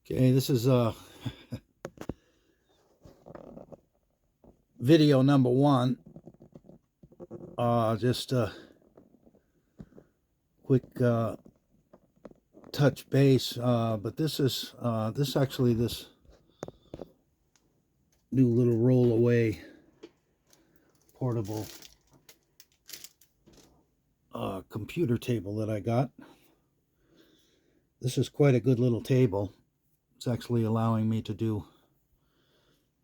Okay, this is video number one. Just a quick touch base, but this is this new little roll-away portable computer table that I got. This is quite a good little table. It's actually allowing me to do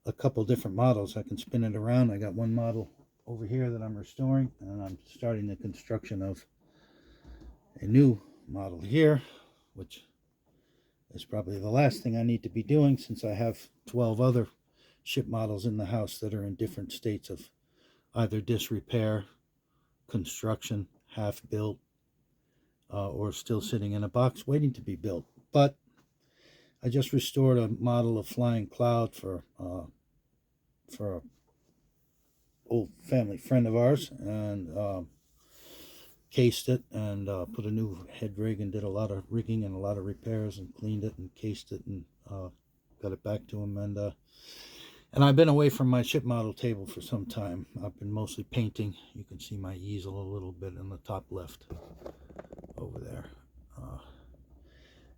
a couple different models. I can spin it around. I got one model over here that I'm restoring, and I'm starting the construction of a new model here, which is probably the last thing I need to be doing, since I have 12 other ship models in the house that are in different states of either disrepair, construction, half built, or still sitting in a box waiting to be built. But I just restored a model of Flying Cloud for an old family friend of ours, and cased it and put a new head rig and did a lot of rigging and a lot of repairs and cleaned it and cased it and got it back to him. And I've been away from my ship model table for some time. I've been mostly painting. You can see my easel a little bit in the top left over there.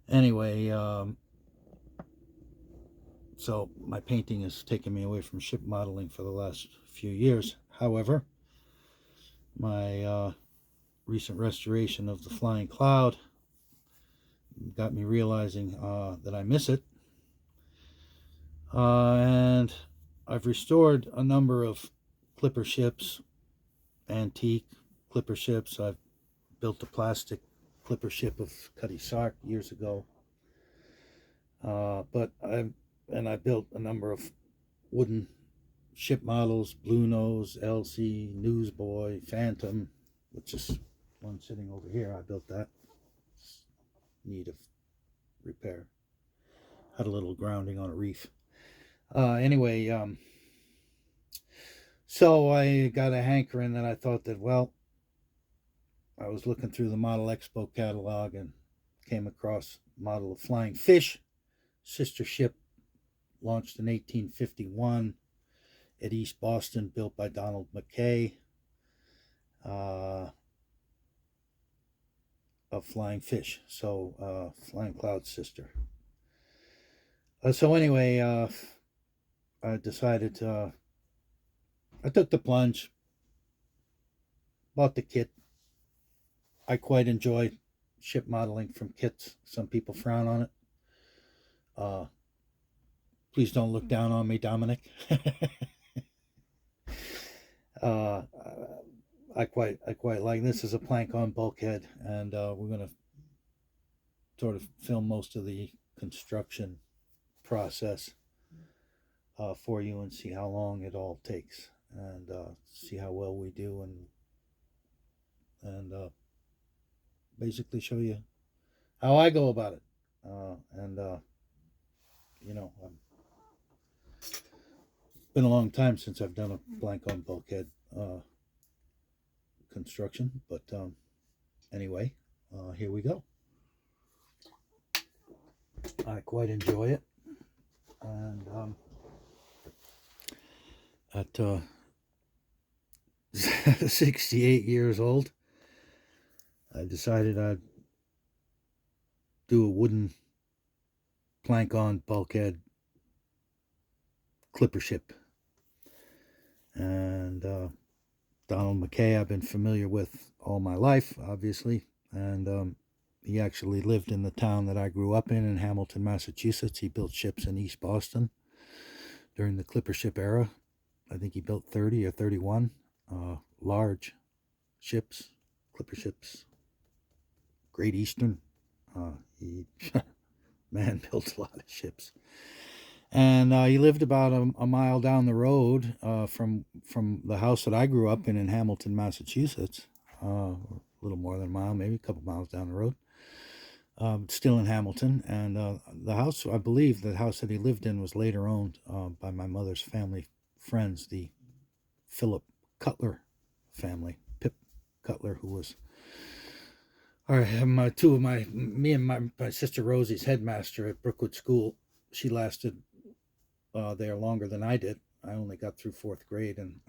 Anyway, so my painting has taken me away from ship modeling for the last few years. However, my recent restoration of the Flying Cloud got me realizing that I miss it. And I've restored a number of clipper ships, antique clipper ships. I've built a plastic clipper ship of Cutty Sark years ago. But I built a number of wooden ship models: Blue Nose, Elsie, Newsboy, Phantom, which is one sitting over here. I built that. It's in need of repair. Had a little grounding on a reef. Anyway, so I got a hankering that I thought that, well, I was looking through the Model Expo catalog and came across model of Flying Fish, sister ship, launched in 1851 at East Boston, built by Donald McKay, of Flying Fish. So Flying Cloud's sister. So anyway, I decided I took the plunge, bought the kit. I quite enjoy ship modeling from kits. Some people frown on it. Please don't look down on me, Dominic. I quite like this. Is a plank on bulkhead, and we're going to sort of film most of the construction process for you and see how long it all takes, and see how well we do, and basically show you how I go about it. It's been a long time since I've done a blank on bulkhead construction, but anyway, here we go. I quite enjoy it, and at 68 years old, I decided I'd do a wooden plank on bulkhead clipper ship. And Donald McKay I've been familiar with all my life, obviously, and he actually lived in the town that I grew up in Hamilton, Massachusetts. He built ships in East Boston during the Clippership era. I think he built 30 or 31 large ships, clipper ships. Great Eastern. He man built a lot of ships. And he lived about a mile down the road from the house that I grew up in Hamilton, Massachusetts. A little more than a mile, maybe a couple miles down the road. Still in Hamilton. And the house, I believe, the house that he lived in was later owned by my mother's family friends, the Philip Cutler family. Pip Cutler, who was, All right, me and my sister Rosie's headmaster at Brookwood School. She lasted there longer than I did. I only got through fourth grade, and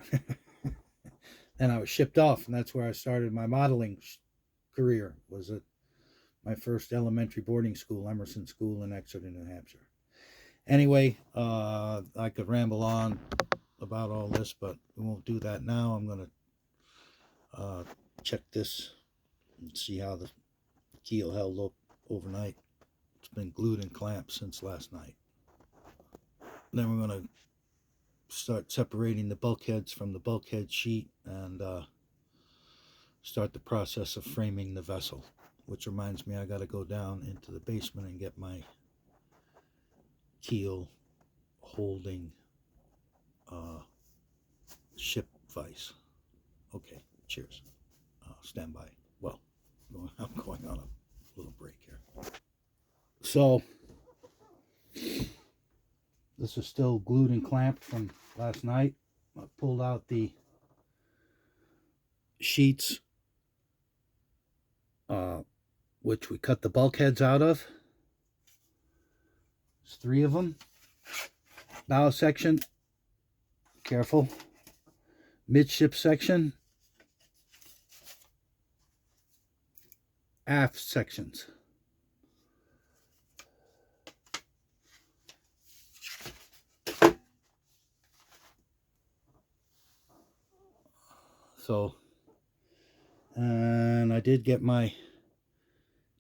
and I was shipped off, and that's where I started my modeling career. Was at my first elementary boarding school, Emerson School in Exeter, New Hampshire. Anyway, I could ramble on about all this, but we won't do that now. I'm going to check this and see how the keel held up overnight. It's been glued and clamped since last night. Then we're going to start separating the bulkheads from the bulkhead sheet and start the process of framing the vessel, which reminds me I got to go down into the basement and get my keel holding ship vise. Okay, cheers. Stand by. Well, I'm going on a little break here. So, this is still glued and clamped from last night. I pulled out the sheets, which we cut the bulkheads out of. There's 3 of them. Bow section, careful. Midship section, aft sections. So, and I did get my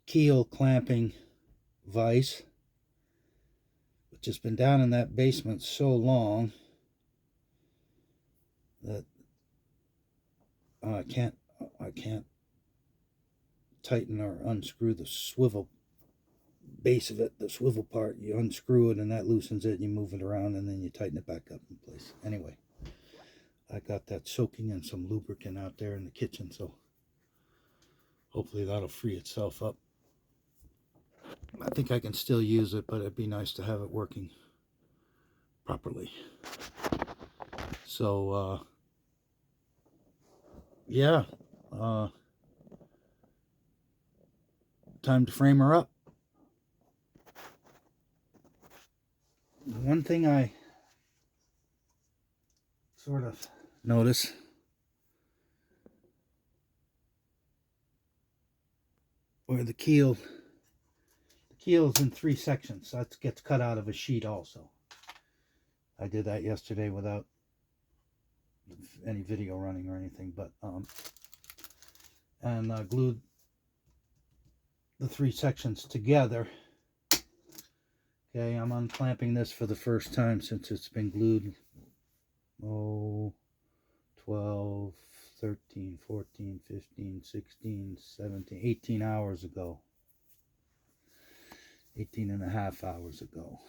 keel clamping vise, which has been down in that basement so long that I can't tighten or unscrew the swivel base of it, the swivel part. You unscrew it and that loosens it, and you move it around, and then you tighten it back up in place. Anyway, I got that soaking in some lubricant out there in the kitchen, so hopefully that'll free itself up. I think I can still use it, but it'd be nice to have it working properly. So, yeah, time to frame her up. One thing I sort of notice, where the keel is in 3 sections. That gets cut out of a sheet also. I did that yesterday without any video running or anything, but and glued the 3 sections together. Okay, I'm unclamping this for the first time since it's been glued 12, 13, 14, 15, 16, 17, 18 hours ago. 18 and a half hours ago.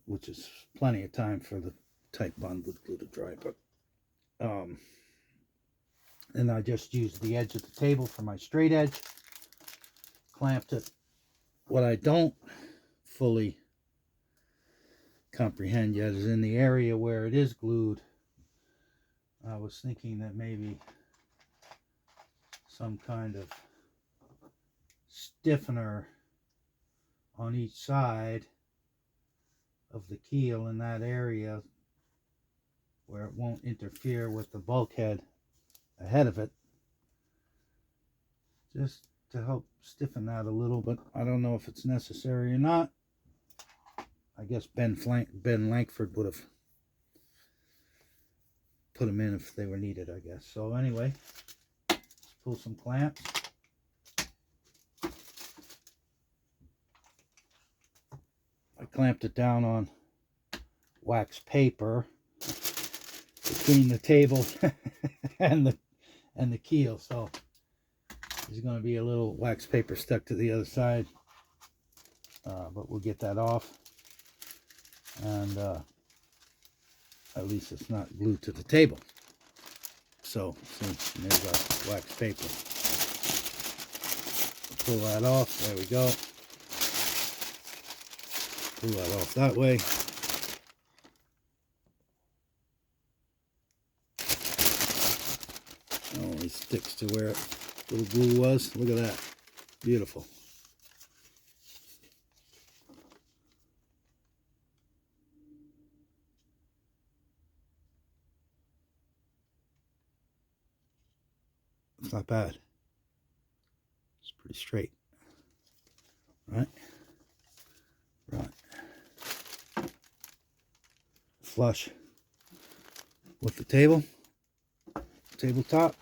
Which is plenty of time for the tight bond with glue to dry. But and I just used the edge of the table for my straight edge. Clamped it. What I don't fully comprehend yet is in the area where it is glued. I was thinking that maybe some kind of stiffener on each side of the keel in that area where it won't interfere with the bulkhead ahead of it, just to help stiffen that a little. But I don't know if it's necessary or not. I guess Ben Lankford would have put them in if they were needed, I guess. So anyway, let's pull some clamps. I clamped it down on wax paper between the table and the keel, so there's going to be a little wax paper stuck to the other side, but we'll get that off, and at least it's not glued to the table. So see, there's our wax paper. Pull that off. There we go. Pull that off that way. It only sticks to where little glue was. Look at that. Beautiful. It's not bad. It's pretty straight. Right? Right. Flush with the tabletop.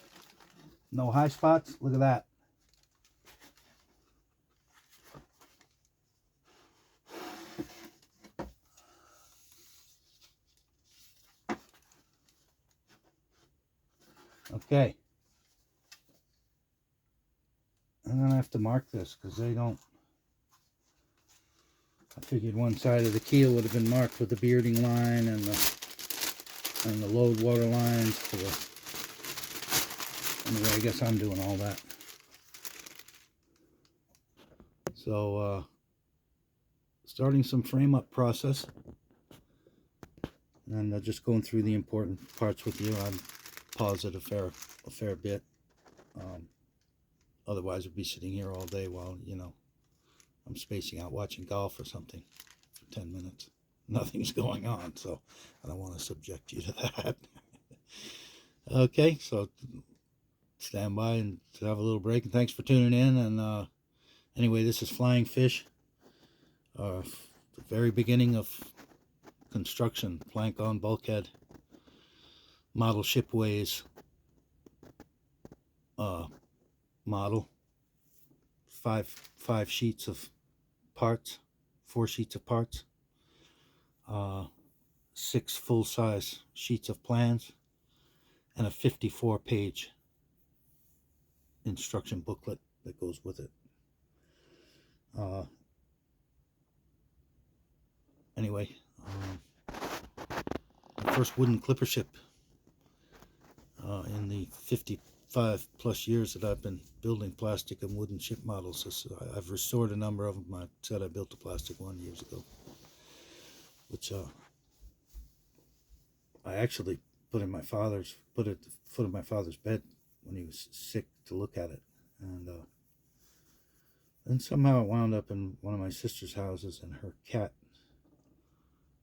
No high spots. Look at that. Okay. I'm gonna have to mark this because they don't. I figured one side of the keel would have been marked with the bearding line and the load water lines for the. Anyway, I guess I'm doing all that. So starting some frame up process, and just going through the important parts with you. I've paused it a fair bit. Otherwise, I'd be sitting here all day while, you know, I'm spacing out watching golf or something for 10 minutes. Nothing's going on, so I don't want to subject you to that. Okay, so stand by and have a little break. And thanks for tuning in. And anyway, this is Flying Fish. The very beginning of construction, plank on bulkhead, Model Shipways model. Five sheets of parts, 4 sheets of parts, 6 full-size sheets of plans, and a 54-page instruction booklet that goes with it. Anyway, the first wooden clipper ship in the 55 plus years that I've been building plastic and wooden ship models. I've restored a number of them. I said I built a plastic one years ago, which I actually put at the foot of my father's bed when he was sick to look at it, and then somehow it wound up in one of my sister's houses, and her cat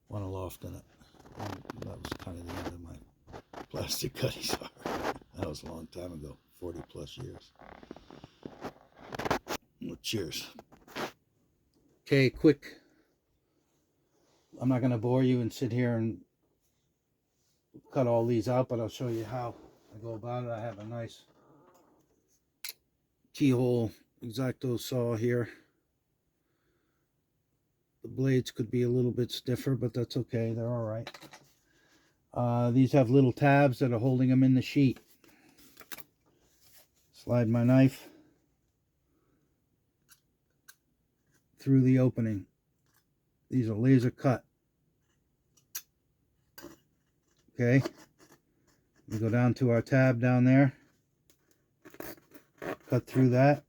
went aloft in it. And that was kind of the end of my plastic cutting saw. That was a long time ago, 40 plus years. Well, cheers. Okay, quick. I'm not going to bore you and sit here and cut all these out, but I'll show you how I go about it. I have a nice keyhole X-Acto saw here. The blades could be a little bit stiffer, but that's okay. They're all right. These have little tabs that are holding them in the sheet. Slide my knife through the opening. These are laser cut. Okay. We go down to our tab down there. Cut through that.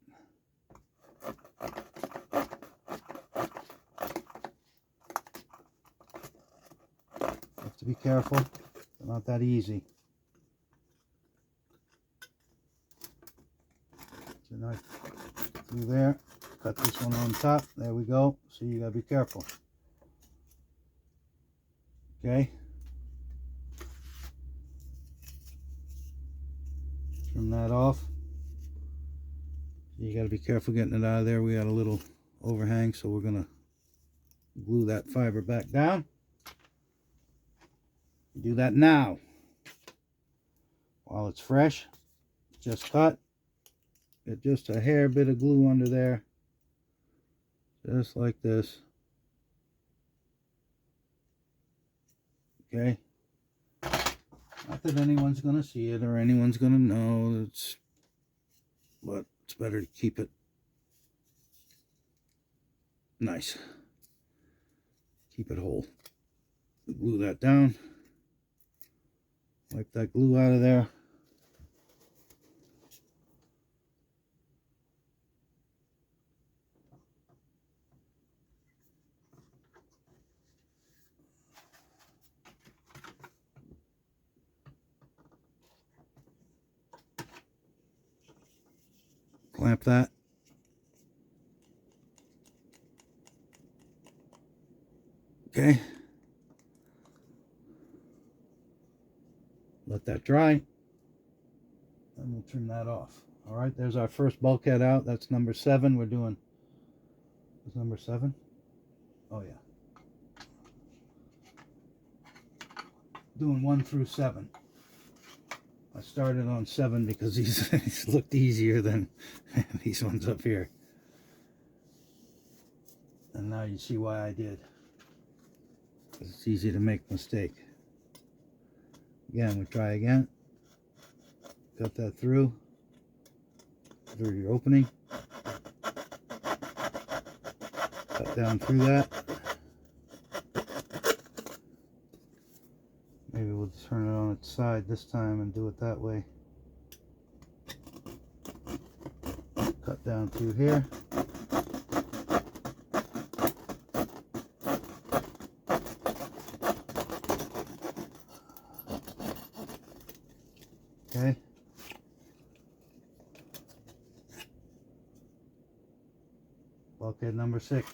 Have to be careful. It's not that easy. It's a knife through there. Cut this one on top. There we go. So you gotta be careful. Okay. Trim that off. You gotta be careful getting it out of there. We got a little overhang, so we're gonna glue that fiber back down. Do that now while it's fresh. Just cut. Get just a hair bit of glue under there, just like this. Okay. Not that anyone's gonna see it or anyone's gonna know. But it's better to keep it nice. Keep it whole. Glue that down. Wipe that glue out of there. clamp that. Okay. Let that dry. And we'll trim that off. All right, there's our first bulkhead out. That's number 7. We're doing, is number 7? Oh yeah. Doing 1 through 7. I started on 7 because these looked easier than these ones up here. And now you see why I did. It's easy to make a mistake. Again, we try again. Cut that through your opening. Cut down through that. Maybe we'll turn it on its side this time and do it that way. Cut down through here. Okay. Bulkhead number 6.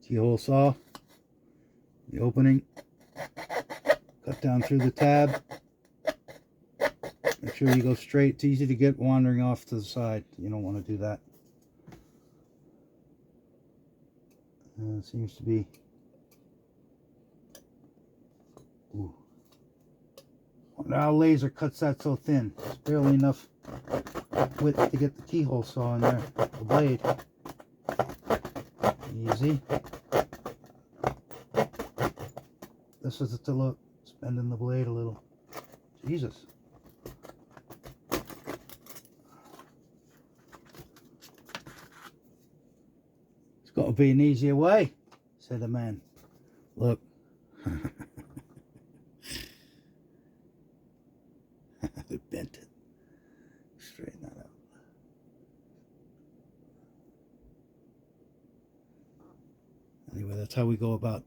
Keyhole saw, the opening, cut down through the tab. Make sure you go straight. It's easy to get wandering off to the side. You don't want to do that. It seems to be. Ooh. Wonder how laser cuts that so thin. It's barely enough width to get the keyhole saw in there. The blade. Easy. This is it to look. It's bending the blade a little. Jesus. It's got to be an easier way, said the man. Look. They bent it. Straighten that out. Anyway, that's how we go about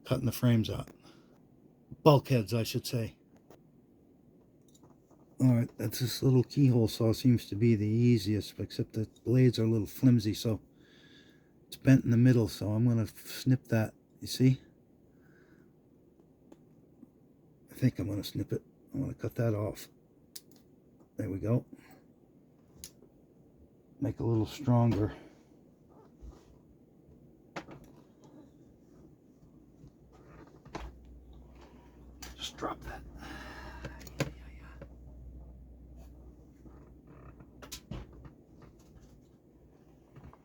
cutting the frames out. Bulkheads, I should say. Alright, that's this little keyhole saw seems to be the easiest, except the blades are a little flimsy, so it's bent in the middle, so I'm going to snip that. You see? I think I'm going to snip it. I'm going to cut that off. There we go. Make it a little stronger. Just drop that.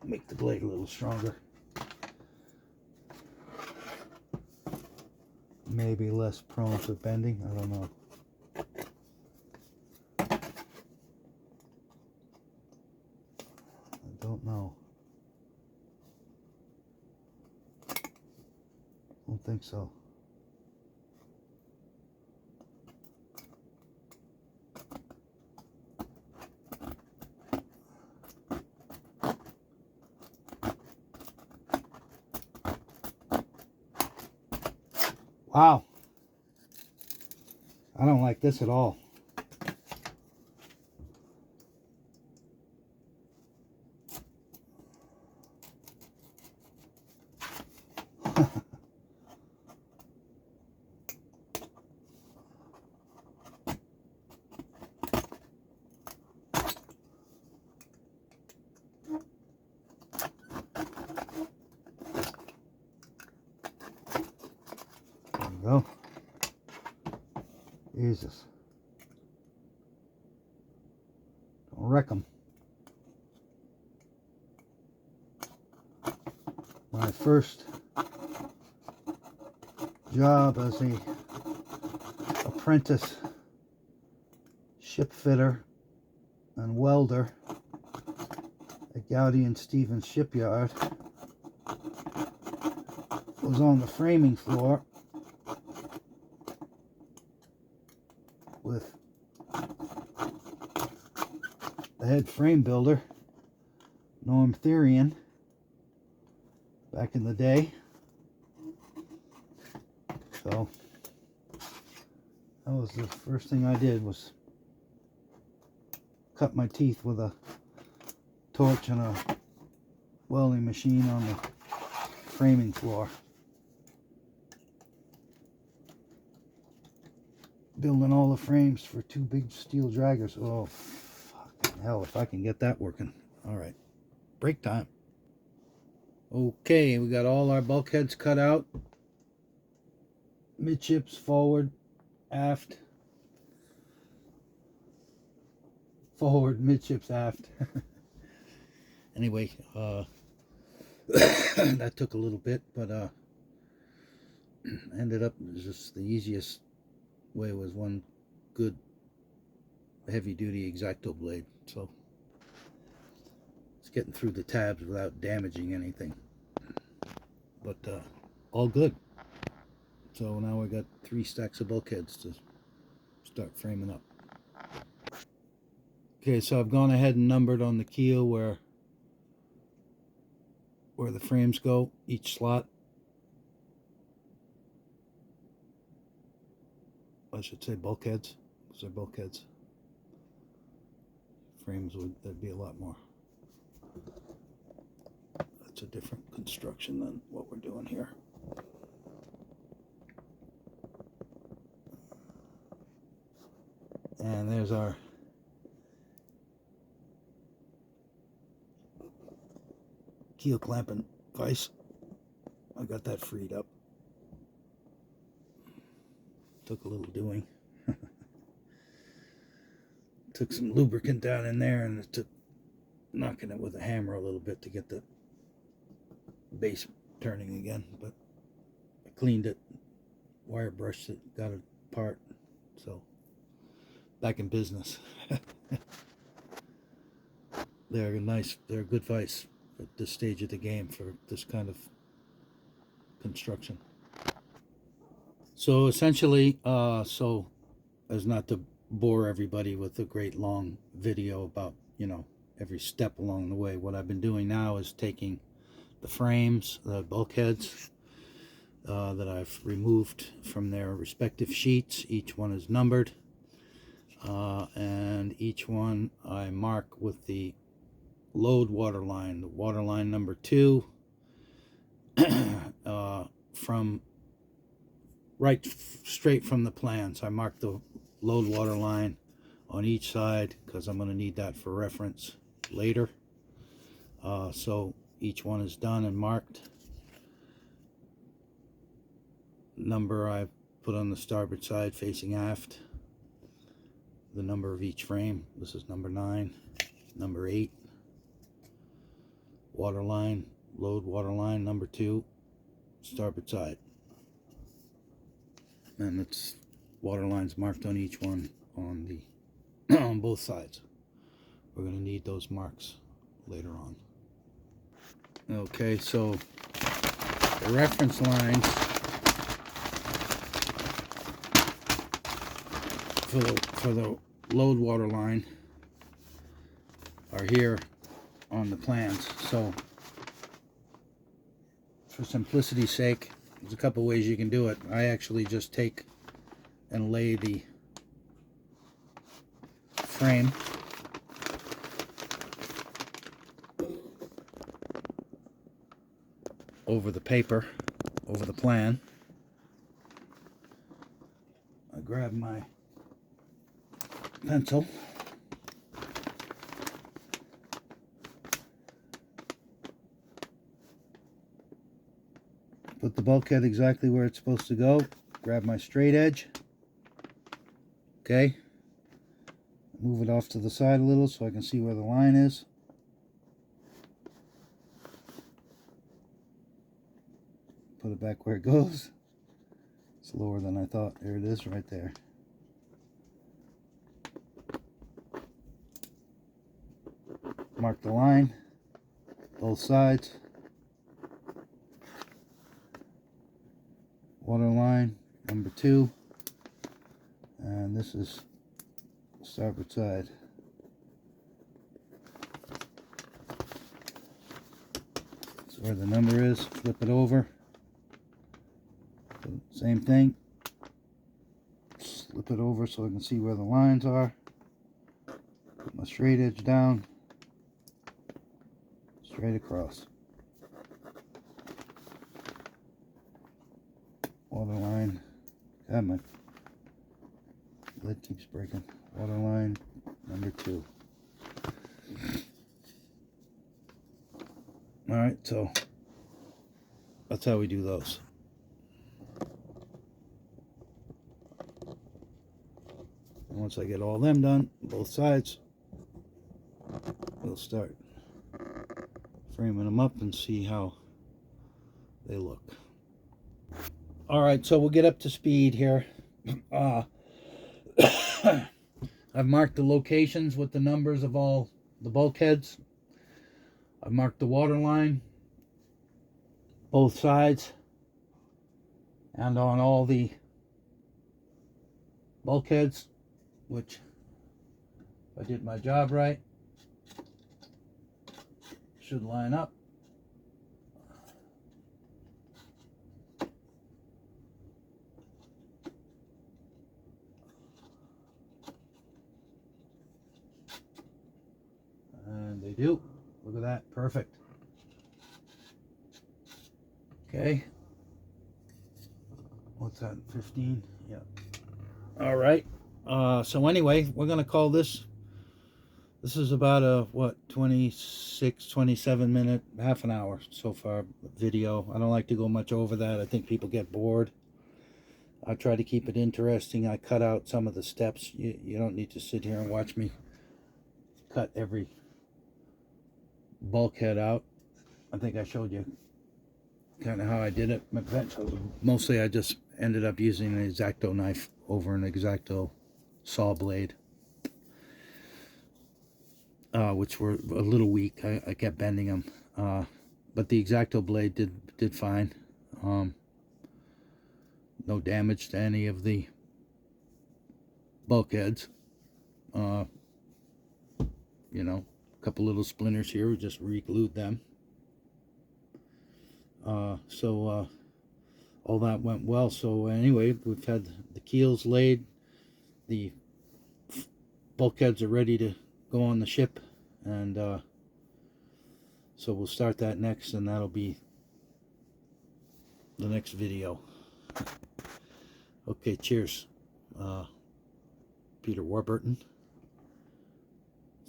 Make the blade a little stronger. Maybe less prone to bending. I don't know. I don't know. Don't think so. Wow. I don't like this at all. Go. Jesus. Don't wreck them. My first job as a apprentice ship fitter and welder at Gowdy and Stevens Shipyard was on the framing floor with the head frame builder, Norm Therian, back in the day. So that was the first thing I did, was cut my teeth with a torch and a welding machine on the framing floor. Building all the frames for 2 big steel draggers. Oh, fucking hell, if I can get that working. All right, break time. Okay, we got all our bulkheads cut out. Midships, forward, aft. Forward, midships, aft. Anyway, that took a little bit, but ended up just the easiest way was one good heavy-duty X-Acto blade. So it's getting through the tabs without damaging anything, but all good. So now we got 3 stacks of bulkheads to start framing up. Okay, so I've gone ahead and numbered on the keel where the frames go, each slot. I should say bulkheads, because they're bulkheads. Frames there'd be a lot more. That's a different construction than what we're doing here. And there's our keel clamping vise. I got that freed up. Took a little doing. Took some lubricant down in there, and it took knocking it with a hammer a little bit to get the base turning again. But I cleaned it, wire brushed it, got it apart. So back in business. They're a good vise at this stage of the game for this kind of construction. So essentially, so as not to bore everybody with a great long video about, every step along the way, what I've been doing now is taking the frames, the bulkheads that I've removed from their respective sheets. Each one is numbered, and each one I mark with the load water line, the water line number 2, from straight from the plans. I marked the load water line on each side because I'm going to need that for reference later. So each one is done and marked. Number I put on the starboard side facing aft. The number of each frame. This is number 9, number 8. Water line, load water line number 2, starboard side. And it's water lines marked on each one on the on both sides. We're going to need those marks later on. Okay, so the reference lines for the load water line are here on the plans. So for simplicity's sake, there's a couple ways you can do it. I actually just take and lay the frame over the paper, over the plan. I grab my pencil, put the bulkhead exactly where it's supposed to go, grab my straight edge, okay, move it off to the side a little so I can see where the line is. Put it back where it goes. It's lower than I thought. There it is, right there. Mark the line, both sides. Water line number 2, and this is starboard side. where the number is. Flip it over. Same thing. Slip it over so I can see where the lines are. Put my straight edge down. Straight across. Water line. God, my lid keeps breaking. Water line number 2. Alright, so that's how we do those. And once I get all them done, both sides, we'll start framing them up and see how they look. Alright, so we'll get up to speed here. I've marked the locations with the numbers of all the bulkheads. I've marked the water line, both sides, and on all the bulkheads, which, if I did my job right, should line up. And they do. Look at that. Perfect. Okay. What's that? 15? Yeah. All right. So anyway, we're going to call this. This is about a, what, 26, 27 minute, half an hour so far video. I don't like to go much over that. I think people get bored. I try to keep it interesting. I cut out some of the steps. You don't need to sit here and watch me cut every bulkhead out. I think I showed you kind of how I did it. Mostly I just ended up using an X-Acto knife over an X-Acto saw blade, which were a little weak. I kept bending them, but the X-Acto blade did fine. No damage to any of the bulkheads. You know, a couple little splinters here. We just re-glued them. So all that went well. So anyway, we've had the keels laid. The bulkheads are ready to go on the ship, and so we'll start that next, and that'll be the next video. Okay, cheers. Peter Warburton,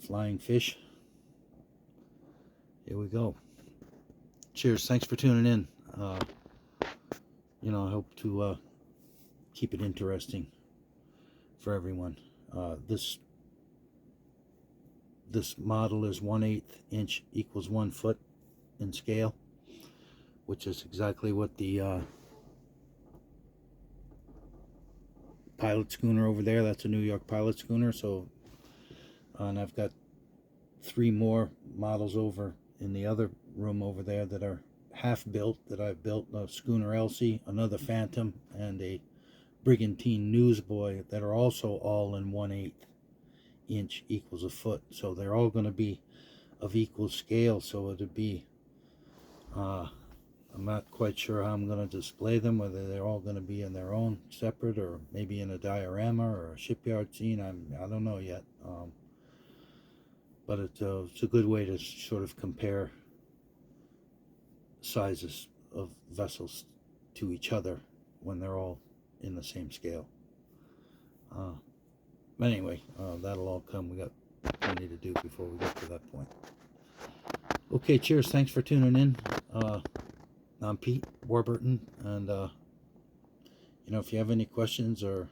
Flying Fish. Here we go. Cheers. Thanks for tuning in. You know, I hope to keep it interesting for everyone. This model is 1/8 inch equals 1 foot in scale, which is exactly what the pilot schooner over there, that's a New York pilot schooner. So, and I've got 3 more models over in the other room over there that are half built, that I've built, a schooner Elsie, another Phantom, and a Brigantine Newsboy that are also all in 1/8 inch equals a foot. So they're all going to be of equal scale. So it'd be, I'm not quite sure how I'm going to display them, whether they're all going to be in their own separate, or maybe in a diorama or a shipyard scene. I don't know yet. But it's a good way to sort of compare sizes of vessels to each other when they're all in the same scale. But anyway, that'll all come. We got plenty to do before we get to that point. Okay, cheers. Thanks for tuning in. I'm Pete Warburton, and you know, if you have any questions or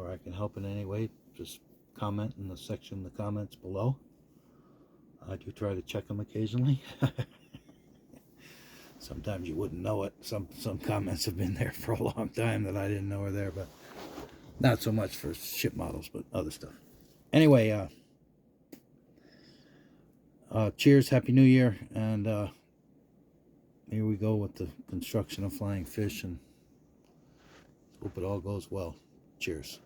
I can help in any way, just comment in the section of the comments below. I do try to check them occasionally. Sometimes you wouldn't know it. Some comments have been there for a long time that I didn't know were there, but not so much for ship models, but other stuff. Anyway, cheers, Happy New Year, and here we go with the construction of Flying Fish, and hope it all goes well. Cheers.